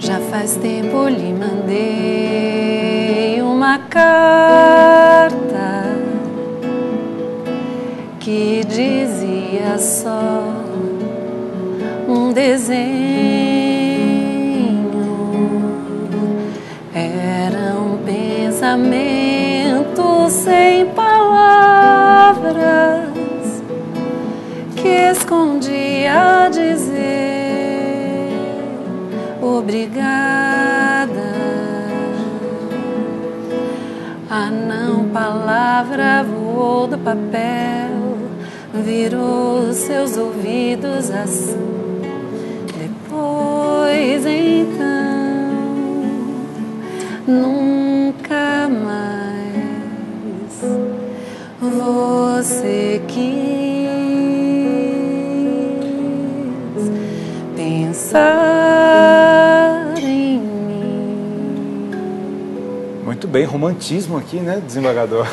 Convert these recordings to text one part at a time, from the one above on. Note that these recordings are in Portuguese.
Já faz tempo lhe mandei uma carta que dizia só um desenho. Era um pensamento sem palavras que escondia a dizer obrigada. A não palavra voou do papel, virou seus ouvidos assim. Depois então, nunca mais você quis pensar em mim. Muito bem, romantismo aqui, né, desembargador?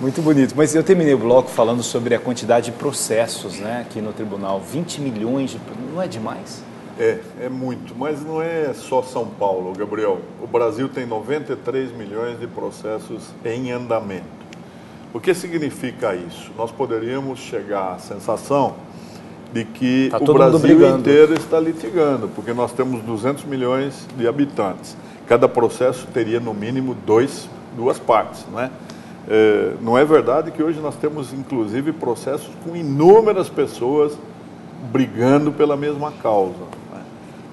Muito bonito. Mas eu terminei o bloco falando sobre a quantidade de processos, né, aqui no tribunal. 20 milhões de... Não é demais? É muito, mas não é só São Paulo, Gabriel. O Brasil tem 93 milhões de processos em andamento. O que significa isso? Nós poderíamos chegar à sensação de que o Brasil inteiro está litigando, porque nós temos 200 milhões de habitantes. Cada processo teria no mínimo duas partes, não é? Não é verdade que hoje nós temos, inclusive, processos com inúmeras pessoas brigando pela mesma causa, né?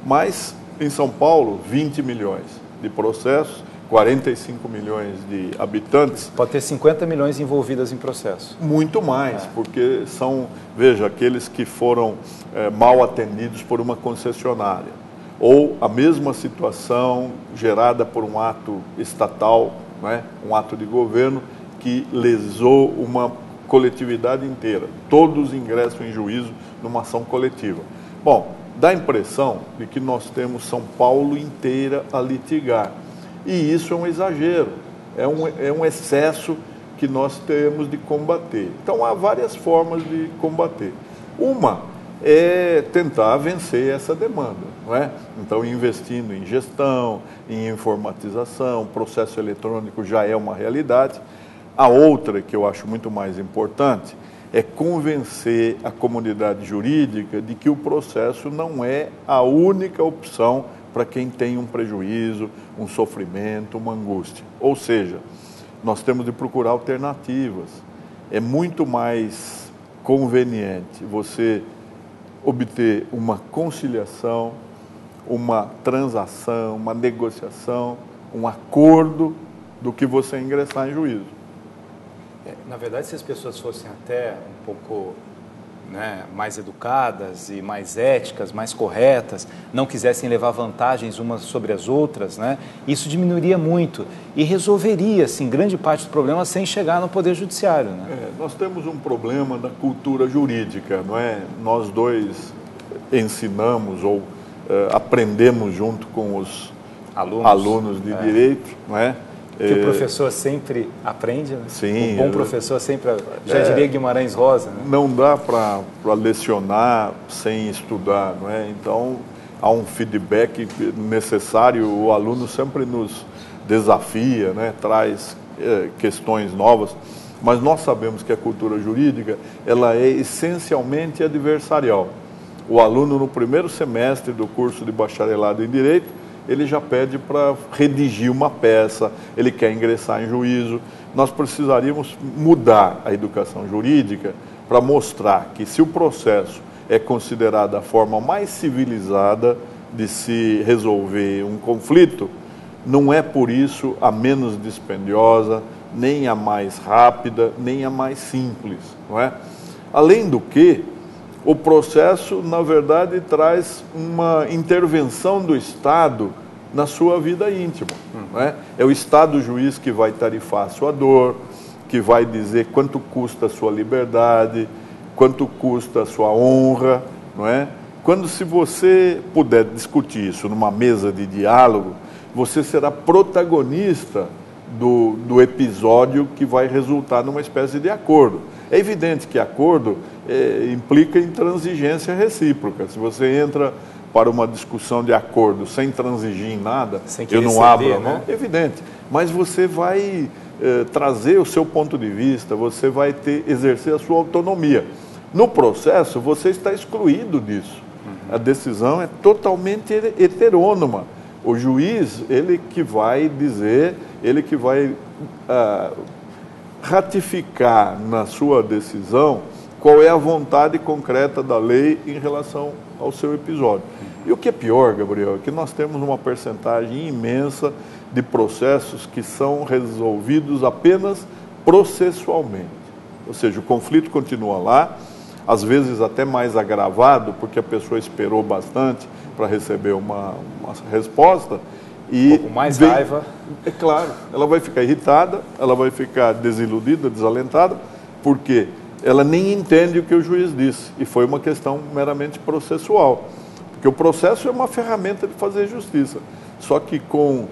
Mas, em São Paulo, 20 milhões de processos, 45 milhões de habitantes. Pode ter 50 milhões envolvidas em processo. Muito mais, porque são, veja, aqueles que foram mal atendidos por uma concessionária, ou a mesma situação gerada por um ato estatal, né, um ato de governo que lesou uma coletividade inteira. Todos ingressam em juízo numa ação coletiva. Bom, dá a impressão de que nós temos São Paulo inteira a litigar. E isso é um exagero, é um excesso que nós temos de combater. Então, há várias formas de combater. Uma é tentar vencer essa demanda, não é? Então, investindo em gestão, em informatização, processo eletrônico já é uma realidade. A outra, que eu acho muito mais importante, é convencer a comunidade jurídica de que o processo não é a única opção para quem tem um prejuízo, um sofrimento, uma angústia. Ou seja, nós temos de procurar alternativas. É muito mais conveniente você obter uma conciliação, uma transação, uma negociação, um acordo, do que você ingressar em juízo. Na verdade, se as pessoas fossem até um pouco, né, mais educadas e mais éticas, mais corretas, não quisessem levar vantagens umas sobre as outras, né, isso diminuiria muito e resolveria, assim, grande parte dos problemas sem chegar no Poder Judiciário, né? Nós temos um problema da cultura jurídica, não é? Nós dois ensinamos ou aprendemos junto com os alunos de direito, não é? Que o professor sempre aprende, né? Sim. Um bom professor sempre, já diria Guimarães Rosa, né? Não dá para lecionar sem estudar, não é? Então, há um feedback necessário, o aluno sempre nos desafia, né? Traz questões novas, mas nós sabemos que a cultura jurídica, ela é essencialmente adversarial. O aluno, no primeiro semestre do curso de bacharelado em Direito, ele já pede para redigir uma peça, ele quer ingressar em juízo. Nós precisaríamos mudar a educação jurídica para mostrar que se o processo é considerado a forma mais civilizada de se resolver um conflito, não é por isso a menos dispendiosa, nem a mais rápida, nem a mais simples, não é? Além do que, o processo, na verdade, traz uma intervenção do Estado na sua vida íntima, não é? É o Estado juiz que vai tarifar a sua dor, que vai dizer quanto custa a sua liberdade, quanto custa a sua honra, não é? Quando, se você puder discutir isso numa mesa de diálogo, você será protagonista do episódio que vai resultar numa espécie de acordo. É evidente que acordo implica intransigência recíproca. Se você entra para uma discussão de acordo, sem transigir em nada, Sem eu querer não ceder, abro a mão, né? evidente, mas você vai trazer o seu ponto de vista, você vai exercer a sua autonomia. No processo, você está excluído disso. A decisão é totalmente heterônoma. O juiz, ele que vai dizer, ele que vai ratificar na sua decisão qual é a vontade concreta da lei em relação ao seu episódio. E o que é pior, Gabriel, é que nós temos uma percentagem imensa de processos que são resolvidos apenas processualmente. Ou seja, o conflito continua lá, às vezes até mais agravado, porque a pessoa esperou bastante para receber uma resposta. E com mais raiva. É claro, ela vai ficar irritada, ela vai ficar desiludida, desalentada, porque ela nem entende o que o juiz disse. E foi uma questão meramente processual. Porque o processo é uma ferramenta de fazer justiça. Só que com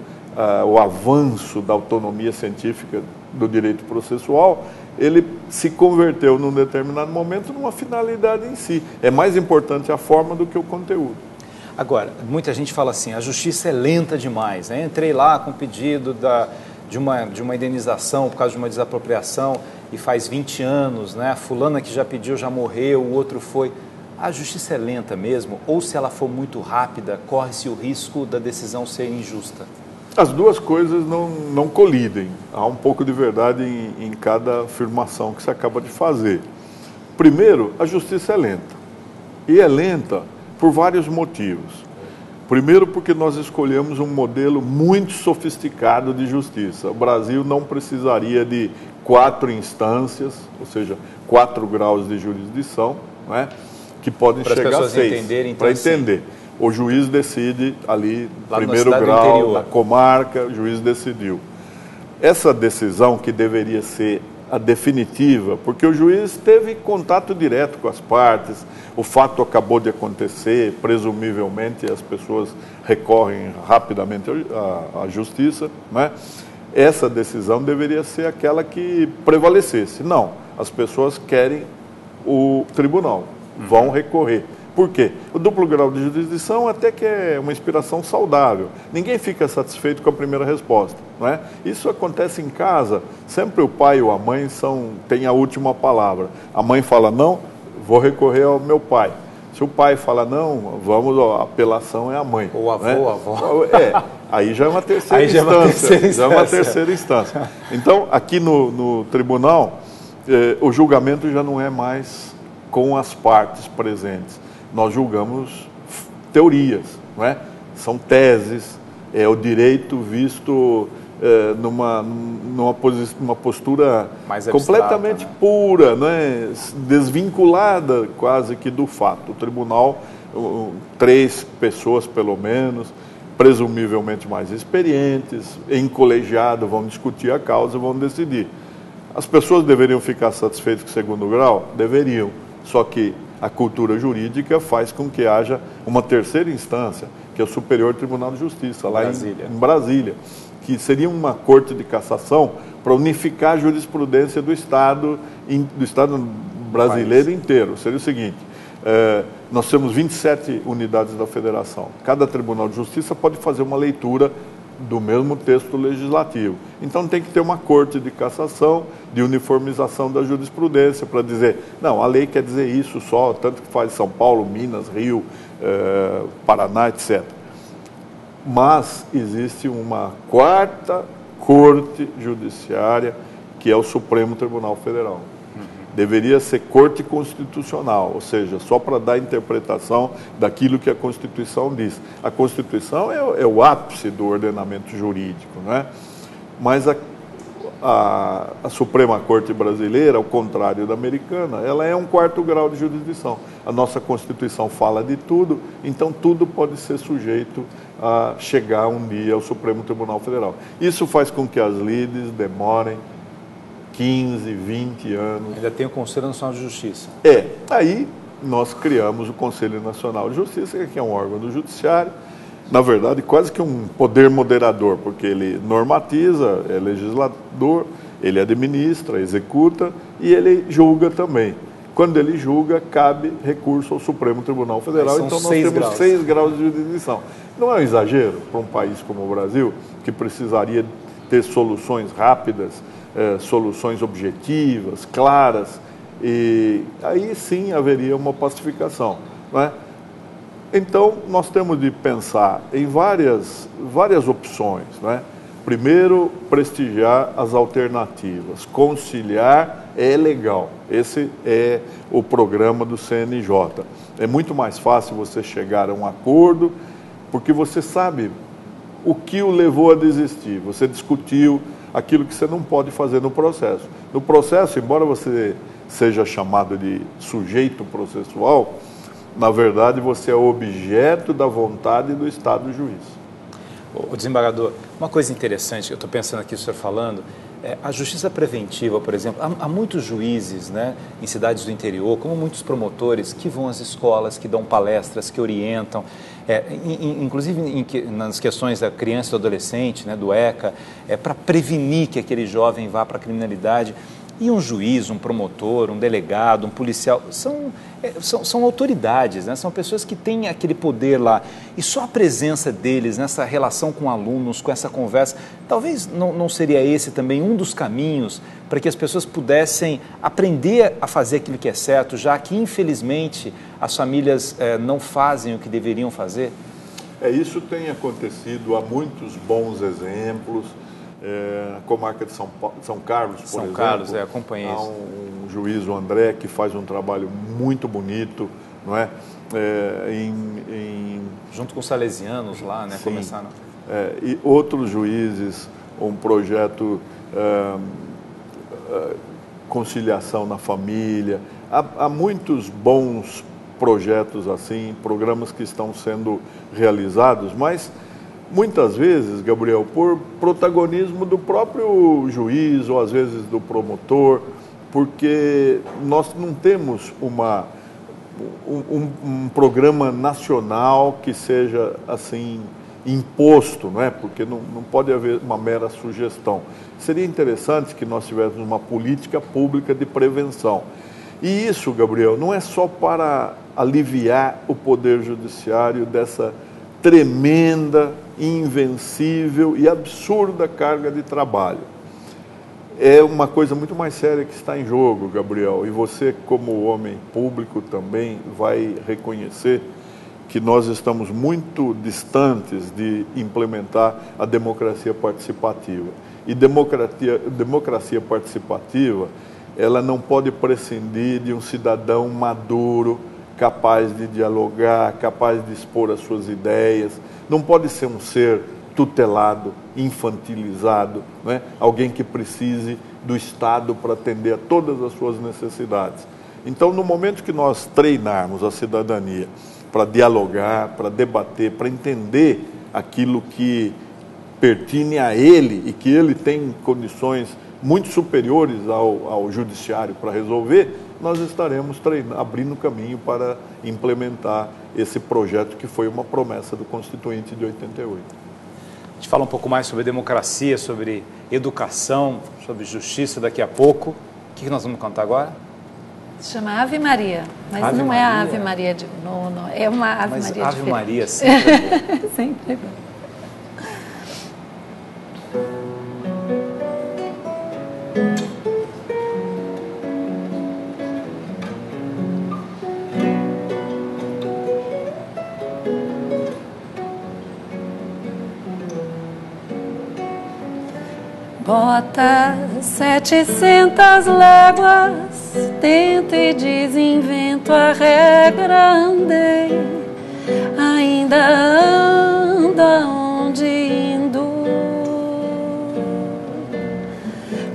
o avanço da autonomia científica do direito processual, ele se converteu num determinado momento numa finalidade em si. É mais importante a forma do que o conteúdo. Agora, muita gente fala assim, a justiça é lenta demais, né? Entrei lá com pedido de uma indenização por causa de uma desapropriação e faz 20 anos, né? A fulana que já pediu já morreu, o outro foi. A justiça é lenta mesmo? Ou se ela for muito rápida, corre-se o risco da decisão ser injusta? As duas coisas não colidem. Há um pouco de verdade em cada afirmação que você acaba de fazer. Primeiro, a justiça é lenta. E é lenta por vários motivos. Primeiro, porque nós escolhemos um modelo muito sofisticado de justiça. O Brasil não precisaria de 4 instâncias, ou seja, 4 graus de jurisdição, né, que podem chegar a 6. Para entender. O juiz decide ali, lá primeiro grau, na comarca, o juiz decidiu. Essa decisão, que deveria ser a definitiva, porque o juiz teve contato direto com as partes, o fato acabou de acontecer, presumivelmente as pessoas recorrem rapidamente à justiça, né? Essa decisão deveria ser aquela que prevalecesse. Não, as pessoas querem o tribunal, vão recorrer. Por quê? O duplo grau de jurisdição até que é uma inspiração saudável. Ninguém fica satisfeito com a primeira resposta, não é? Isso acontece em casa, sempre o pai ou a mãe têm a última palavra. A mãe fala não, vou recorrer ao meu pai. Se o pai fala não, a apelação é a mãe. Ou avô, né? a avó. Aí já é uma terceira instância. Já é uma terceira instância. Então, aqui no tribunal, o julgamento já não é mais com as partes presentes. Nós julgamos teorias, não é? São teses, é o direito visto numa postura mais completamente abstrata, né? pura, né? Desvinculada quase que do fato. O tribunal, 3 pessoas pelo menos, presumivelmente mais experientes, em colegiado, vão discutir a causa e vão decidir. As pessoas deveriam ficar satisfeitas com o segundo grau? Deveriam, só que a cultura jurídica faz com que haja uma terceira instância, que é o Superior Tribunal de Justiça, lá em Brasília, que seria uma corte de cassação para unificar a jurisprudência do Estado brasileiro inteiro. Seria o seguinte, nós temos 27 unidades da federação. Cada Tribunal de Justiça pode fazer uma leitura do mesmo texto legislativo. Então tem que ter uma corte de cassação, de uniformização da jurisprudência, para dizer, não, a lei quer dizer isso só, tanto que faz São Paulo, Minas, Rio, Paraná, etc. Mas existe uma 4ª corte judiciária, que é o Supremo Tribunal Federal. Deveria ser corte constitucional, ou seja, só para dar interpretação daquilo que a Constituição diz. A Constituição é o ápice do ordenamento jurídico, né? Mas a Suprema Corte Brasileira, ao contrário da americana, ela é um 4º grau de jurisdição. A nossa Constituição fala de tudo, então tudo pode ser sujeito a chegar um dia ao Supremo Tribunal Federal. Isso faz com que as lides demorem 15, 20 anos. Ainda tem o Conselho Nacional de Justiça. Aí nós criamos o Conselho Nacional de Justiça, que é um órgão do judiciário, na verdade quase que um poder moderador, porque ele normatiza, é legislador, ele administra, executa e ele julga também. quando ele julga, cabe recurso ao Supremo Tribunal Federal. Então nós temos 6 graus de jurisdição. Não é um exagero para um país como o Brasil, que precisaria ter soluções rápidas, soluções objetivas, claras, e aí sim haveria uma pacificação, não é? Então, nós temos de pensar em várias opções, não é? Primeiro, prestigiar as alternativas. Conciliar é legal. Esse é o programa do CNJ. É muito mais fácil você chegar a um acordo, porque você sabe o que o levou a desistir. Você discutiu aquilo que você não pode fazer no processo. No processo, embora você seja chamado de sujeito processual, na verdade, você é objeto da vontade do Estado juiz. O desembargador, uma coisa interessante que eu estou pensando aqui, o senhor falando, a justiça preventiva, por exemplo, há muitos juízes, né, em cidades do interior, como muitos promotores, que vão às escolas, que dão palestras, que orientam, inclusive nas questões da criança e do adolescente, né, do ECA, para prevenir que aquele jovem vá para a criminalidade. E um juiz, um promotor, um delegado, um policial, são autoridades, né? São pessoas que têm aquele poder lá. E só a presença deles nessa relação com alunos, com essa conversa, talvez não seria esse também um dos caminhos para que as pessoas pudessem aprender a fazer aquilo que é certo, já que, infelizmente, as famílias não fazem o que deveriam fazer? Isso tem acontecido, há muitos bons exemplos. Na comarca de São Carlos, por exemplo, Carlos, acompanhei há isso. um juiz, o André, que faz um trabalho muito bonito, não é? Junto com os salesianos lá, né? Sim, começaram. E outros juízes, um projeto conciliação na família. Há muitos bons projetos assim, programas que estão sendo realizados, mas muitas vezes, Gabriel, por protagonismo do próprio juiz ou às vezes do promotor, porque nós não temos um programa nacional que seja assim imposto, não é? Porque não pode haver uma mera sugestão. Seria interessante que nós tivéssemos uma política pública de prevenção. E isso, Gabriel, não é só para aliviar o poder judiciário dessa tremenda, invencível e absurda carga de trabalho. É uma coisa muito mais séria que está em jogo, Gabriel, e você, como homem público, também vai reconhecer que nós estamos muito distantes de implementar a democracia participativa. E democracia participativa, ela não pode prescindir de um cidadão maduro, capaz de dialogar, capaz de expor as suas ideias. Não pode ser um ser tutelado, infantilizado, né? Alguém que precise do Estado para atender a todas as suas necessidades. Então, no momento que nós treinarmos a cidadania para dialogar, para debater, para entender aquilo que pertine a ele e que ele tem condições muito superiores ao judiciário para resolver, nós estaremos abrindo caminho para implementar esse projeto que foi uma promessa do Constituinte de 88. A gente fala um pouco mais sobre democracia, sobre educação, sobre justiça daqui a pouco. O que nós vamos cantar agora? Se chama Ave Maria, mas Ave não Maria? É a Ave Maria de nono, é uma Ave Mas Maria Ave diferente. Maria sempre é bom. Sempre é bom. Bota 700 léguas, tento e desinvento a regra, andei, ainda ando aonde indo.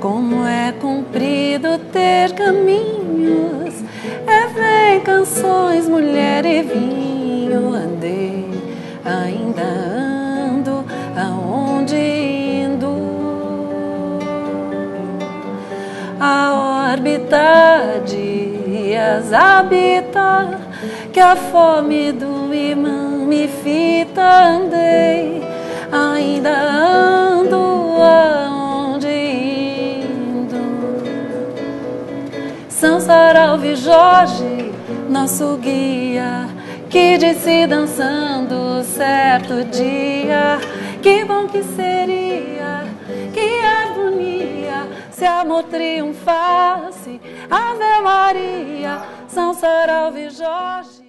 Como é comprido ter caminhos, vem canções, mulher e vinho, andei, ainda ando aonde indo. A órbita dias habita, que a fome do imã me fita, andei, ainda ando aonde indo. São Sarau, e Jorge, nosso guia, que disse dançando certo dia, que bom que seria, que harmonia, se amor triunfasse, Ave Maria, São Saralvo e Jorge.